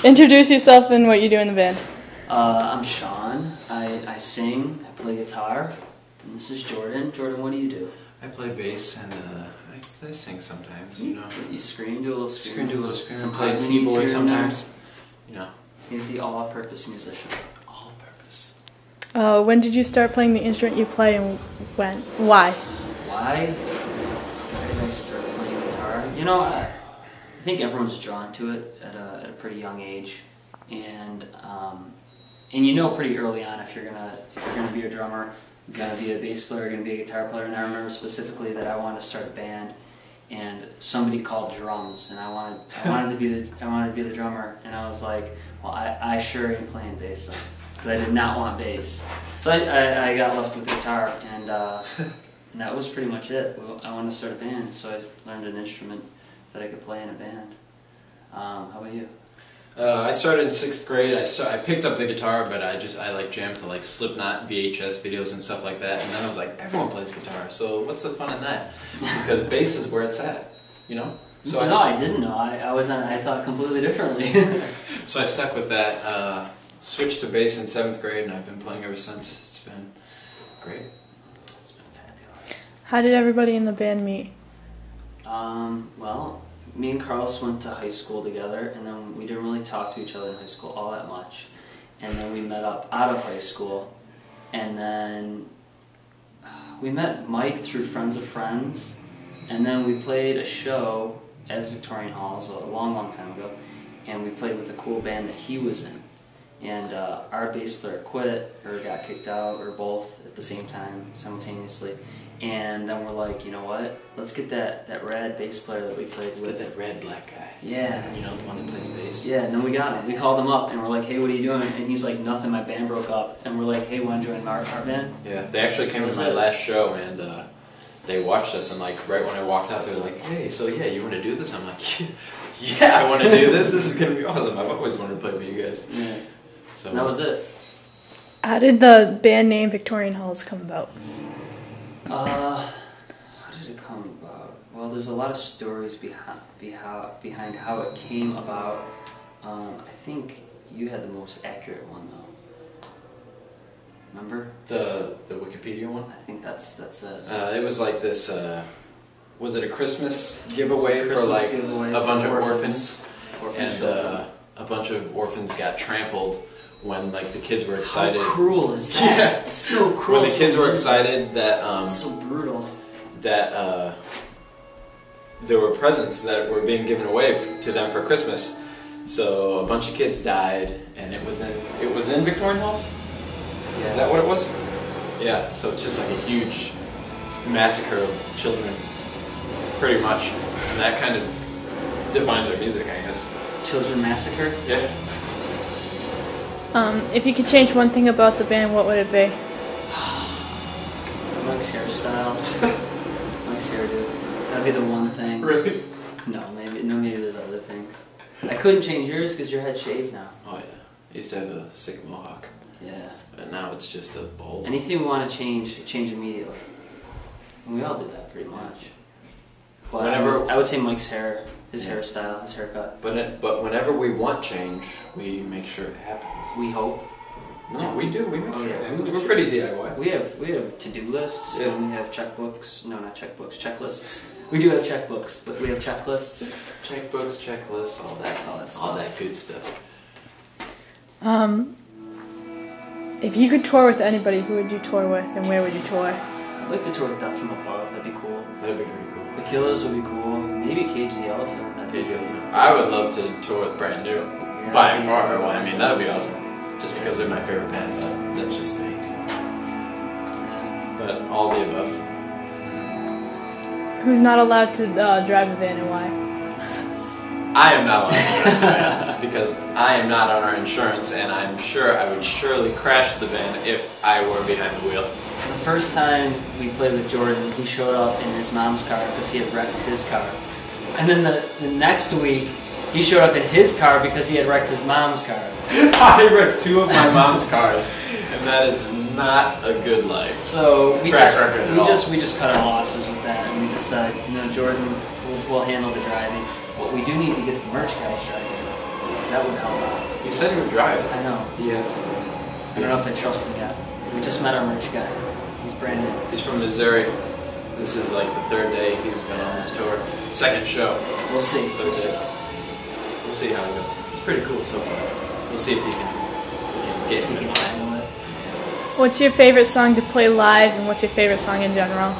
Introduce yourself and what you do in the band. I'm Sean. I sing, I play guitar, and this is Jordan. Jordan, what do you do? I play bass and I sing sometimes, you know. You scream, do a little scream. Do a little scream. Some Play harmonies keyboard here and sometimes, you know. He's the all-purpose musician. All-purpose. When did you start playing the instrument you play and when? Why? Why did I start playing guitar? You know, I think everyone's drawn to it at a pretty young age, and you know pretty early on if you're gonna be a drummer, gonna be a bass player, gonna be a guitar player. And I remember specifically that I wanted to start a band, and somebody called drums, and I wanted to be the drummer, and I was like, well, I sure ain't playing bass then, because I did not want bass. So I got left with guitar, and that was pretty much it. I wanted to start a band, so I learned an instrument that I could play in a band. How about you? I started in 6th grade. I picked up the guitar, but I like jammed to like Slipknot VHS videos and stuff like that. And then I was like, everyone plays guitar, so what's the fun in that? Because bass is where it's at, you know. So I didn't know. I thought completely differently. So I stuck with that. Switched to bass in 7th grade, and I've been playing ever since. It's been great. It's been fabulous. How did everybody in the band meet? Well, me and Carlos went to high school together, and then we didn't really talk to each other in high school all that much. And then we met up out of high school, and then we met Mike through friends of friends, and then we played a show as Victorian Halls a long, long time ago, and we played with a cool band that he was in. And our bass player quit, or got kicked out, or both at the same time, simultaneously. And then we're like, you know what? Let's get that rad bass player that we played with. Get that red black guy. Yeah. You know, the one that plays bass. Yeah, and then we got him. We called him up, and we're like, hey, what are you doing? And he's like, nothing, my band broke up. And we're like, hey, want to join our band? Yeah, they actually came to my last show, and they watched us, and like right when I walked out, they were like, hey, so yeah, you want to do this? I'm like, yeah, I want to do this. This is going to be awesome. I've always wanted to play with you guys. Yeah. So that was it. How did the band name Victorian Halls come about? How did it come about? Well, there's a lot of stories behind how it came about. I think you had the most accurate one, though. Remember? The Wikipedia one? I think that's it. It was like this, was it a Christmas giveaway for like a bunch of orphans? And a bunch of orphans got trampled when like the kids were excited. How cruel is that? Yeah. It's so cruel. When the kids were excited that so brutal. That there were presents that were being given away to them for Christmas. So a bunch of kids died, and it was in Victorian Halls? Yeah. Is that what it was? Yeah, so it's just like a huge massacre of children, pretty much. And that kind of defines our music, I guess. Children massacre? Yeah. If you could change one thing about the band, what would it be? Mike's hairstyle. Mike's hairdo. That'd be the one thing. Really? No, maybe there's other things. I couldn't change yours because your head's shaved now. Oh yeah. I used to have a sick mohawk. Yeah. But now it's just a bowl. Anything we want to change immediately. And we all do that pretty much. But I would say Mike's hair, his hairstyle, his haircut. But whenever we want change, we make sure it happens. We hope. No, we do. We make sure. Yeah, We're pretty DIY. We have to-do lists, yeah. And we have checkbooks. No, not checkbooks. Checklists. We do have checkbooks, but we have checklists. Checkbooks, checklists, all that good stuff. If you could tour with anybody, who would you tour with, and where would you tour? I'd like to tour with Death from Above. That'd be cool. That'd be pretty cool. The Killers would be cool. Maybe Cage the Elephant. I would love to tour with Brand New. Yeah, by far. I mean, that'd be awesome. Just because they're my favorite band, but that's just me. But all the above. Who's not allowed to drive a van, and why? I am not allowed to drive the van because I am not on our insurance, and I'm sure I would surely crash the van if I were behind the wheel. The first time we played with Jordan, he showed up in his mom's car because he had wrecked his car. And then the next week, he showed up in his car because he had wrecked his mom's car. I wrecked 2 of my mom's cars, and that is not a good life. So we just cut our losses with that, and we just said, Jordan will handle the driving, but we do need to get the merch guys driving. because that would help out. He said he would drive. I know. Yes. I don't know if I trust him yet. We just met our merch guy. He's brand new. He's from Missouri. This is like the third day he's been on this tour. Second show. We'll see. We'll see. We'll see how it goes. It's pretty cool so far. We'll see if he can get him in line. Handle it. What's your favorite song to play live, and what's your favorite song in general?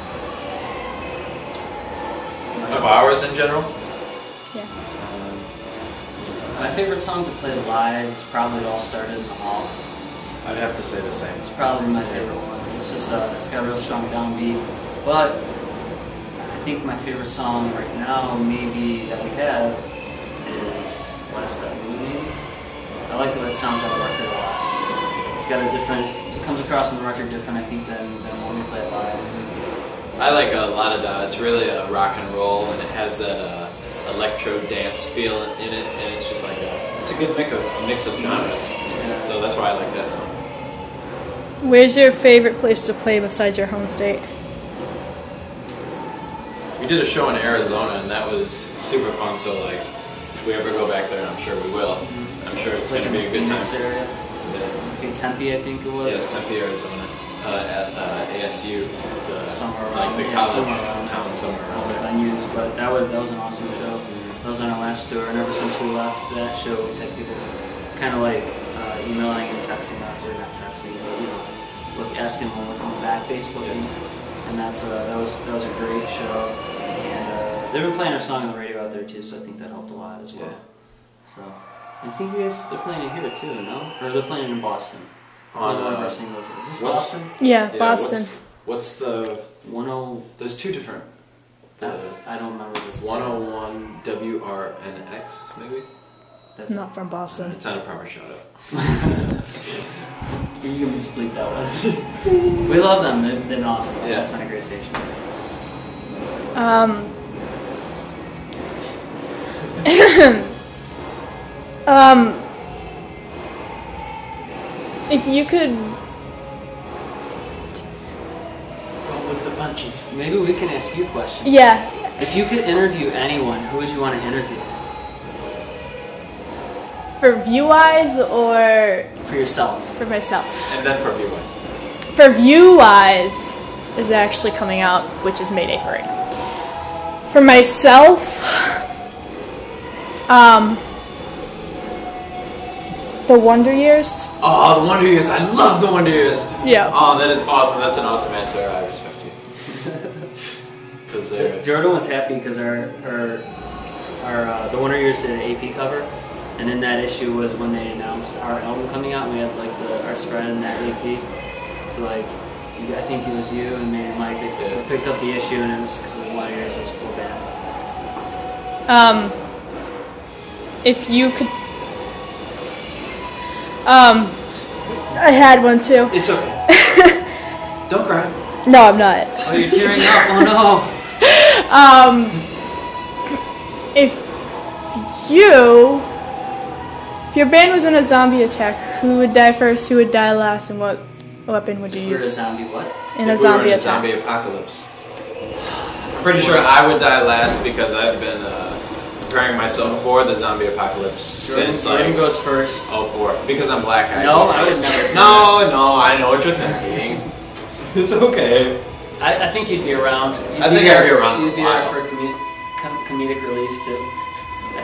Of ours in general? Yeah. My favorite song to play live is probably All Started in the Hall. I'd have to say the same. It's probably my favorite one. It's just it's got a real strong downbeat. But I think my favorite song right now, maybe that we have, is Last That Movie. I like the way it sounds on the record a lot. It's got a different. It comes across on the record different, I think, than when we play it live. I like a lot of it's really a rock and roll, and it has that electro dance feel in it, and it's just like it's a good mix of genres. Yeah. So that's why I like that song. Where's your favorite place to play besides your home state? We did a show in Arizona, and that was super fun. So like, if we ever go back there, and I'm sure we will, I'm sure it's going to be a good time. Area. Yeah. Tempe, I think it was. Yes, Tempe, Arizona, at ASU, Somewhere like around, the yeah, college somewhere around town, somewhere all around the there. venues, but that was an awesome show. That was on our last tour, and ever since we left that show, we've had people kind of like emailing and texting us, or not texting, but asking when we're coming back, Facebooking, and that was a great show. And they've been playing our song on the radio out there too, so I think that helped a lot as well. Yeah. So I think they're playing it here too, no? Or they're playing it in Boston. On one of our singles. Is this what's- Boston? Yeah, Boston. What's the? 10. There's two different. I don't remember the 101 WRNX maybe. That's Not from Boston. It's not a proper shout out. You can just bleep that one. We love them. They've been awesome. Yeah. That's been a great station. If you could, Roll with the punches. Maybe we can ask you a question. yeah, If you could interview anyone, who would you want to interview? for view-wise or For yourself. for myself? And then for viewers. For view-wise is actually coming out, which is Mayday Parade. For myself, the Wonder Years. Oh, the Wonder Years! I love the Wonder Years. Yeah. Oh, that is awesome. That's an awesome answer. I respect you. Because they're. Jordan was happy because the Wonder Years did an AP cover, and in that issue was when they announced our album coming out. We had like our spread in that AP. So like, I think it was you and maybe Mike that picked up the issue, and it was because the Wonder Years was a cool band. If you could, I had one too. It's okay. Don't cry. No, I'm not. Oh, you're tearing up! Oh no! If your band was in a zombie attack, who would die first, who would die last, and what weapon would you If we're a use? zombie, what? In a If we were zombie in a attack. zombie apocalypse. I'm pretty sure I would die last because I've been preparing myself for the zombie apocalypse since Jordan like goes first. 04. Because I'm black. No, I would never say No, I know what you're thinking. It's okay. I think you'd be around. I think I'd be around You'd be a there while. for comedic relief too. I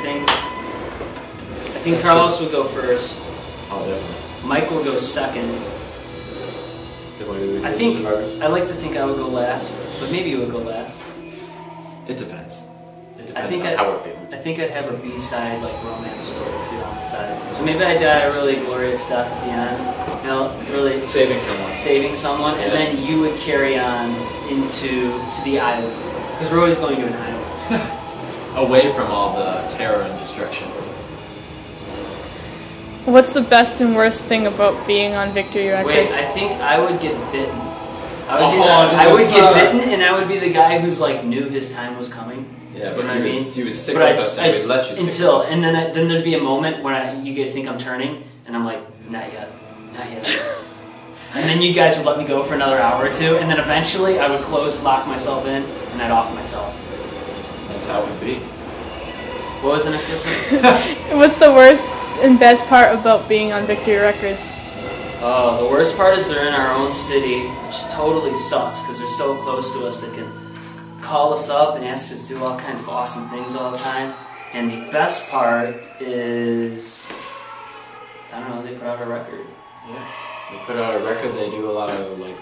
think Carlos would go first. Oh, definitely. Mike will go second. I think I like to think I would go last, but maybe you would go last. It depends. It I depends think on how we're feeling. I think I'd have a B-side like romance story too on the side. So maybe I'd die a really glorious death at the end. You know, really Saving someone. saving someone, and Yeah. then you would carry on to the island because we're always going to an island. Away from all the terror and destruction. What's the best and worst thing about being on Victory Records? Wait, I think I would get bitten. I Oh, would dude, get that's bitten, and I would be the guy who's like knew his time was coming. Yeah, Do but you know what I mean? you would stick But with us and we'd let you stick until, with us. and then there'd be a moment where you guys think I'm turning, and I'm like, not yet, not yet. And then you guys would let me go for another hour or two, and then eventually I would lock myself in, and I'd off myself. That's how it would be. What was the next question? What's the worst and best part about being on Victory Records? The worst part is they're in our own city, which totally sucks because they're so close to us. They can call us up and ask us to do all kinds of awesome things all the time. And the best part is, I don't know, they put out a record. Yeah, they put out a record. They do a lot of like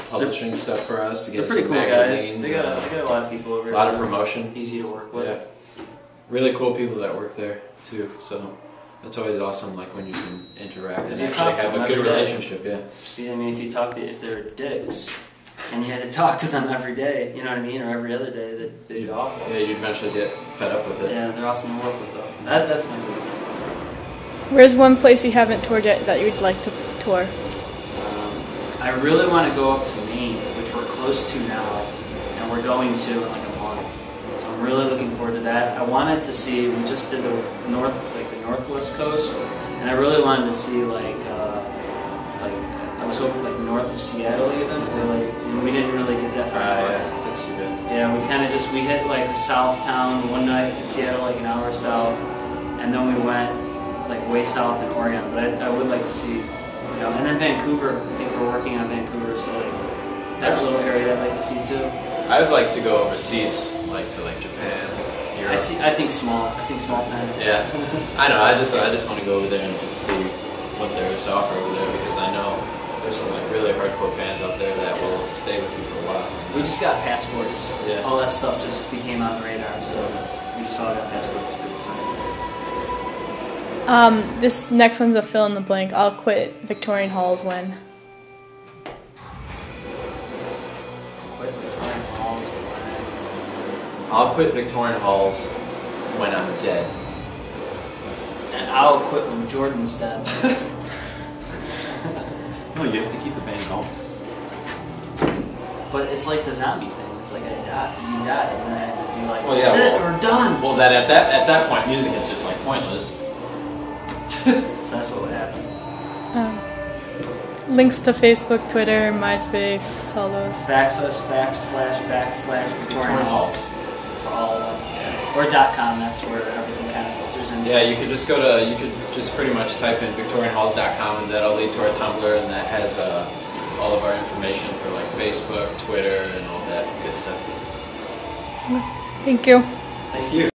publishing stuff for us to get They're pretty some cool magazines. guys. They got a lot of people over a there. lot of promotion. Easy to work with. Yeah, really cool people that work there too. So that's always awesome. Like when you can interact and you actually talk to have them a good every day. relationship. Yeah. I mean, if they're dicks, and you had to talk to them every day, you know what I mean, or every other day, they'd be awful. Yeah, you'd eventually get fed up with it. Yeah, they're awesome to work with though. That's my favorite thing. Where's one place you haven't toured yet that you'd like to tour? I really want to go up to Maine, which we're close to now, and we're going to in like a month. So I'm really looking forward to that. I wanted to see. We just did the northwest coast, and I really wanted to see like I was hoping like north of Seattle even, or like, and we didn't really get that far north. Yeah, that's too good. Yeah, we kind of we hit like a south town one night in Seattle, like an hour south, and then we went like way south in Oregon. But I would like to see, you know, and then Vancouver. I think we're working on Vancouver, so like that little area I'd like to see too. I'd like to go overseas, like to like Japan, Europe. I think small time. Yeah, I know. I just want to go over there and just see what there is to offer over there because I know there's some like really hardcore fans out there that will stay with you for a while. We just got passports. Yeah. All that stuff just became on the radar, so we just all got passports. Pretty excited. This next one's a fill in the blank. I'll quit Victorian Halls when. I'll quit Victorian Halls when I'm dead. And I'll quit when Jordan's dead. No, you have to keep the band going. But it's like the zombie thing. It's like you die, and then I have to be like, Well, yeah, that's it, well- we're done. Well, that at that point, music is just like pointless. So that's what would happen. Links to Facebook, Twitter, MySpace, all those. // Victorian Halls for all of them. Or .com. That's where everything kind of filters into. Yeah, you could just pretty much type in victorianhalls.com and that'll lead to our Tumblr and that has all of our information for like Facebook, Twitter, and all that good stuff. Thank you. Thank you.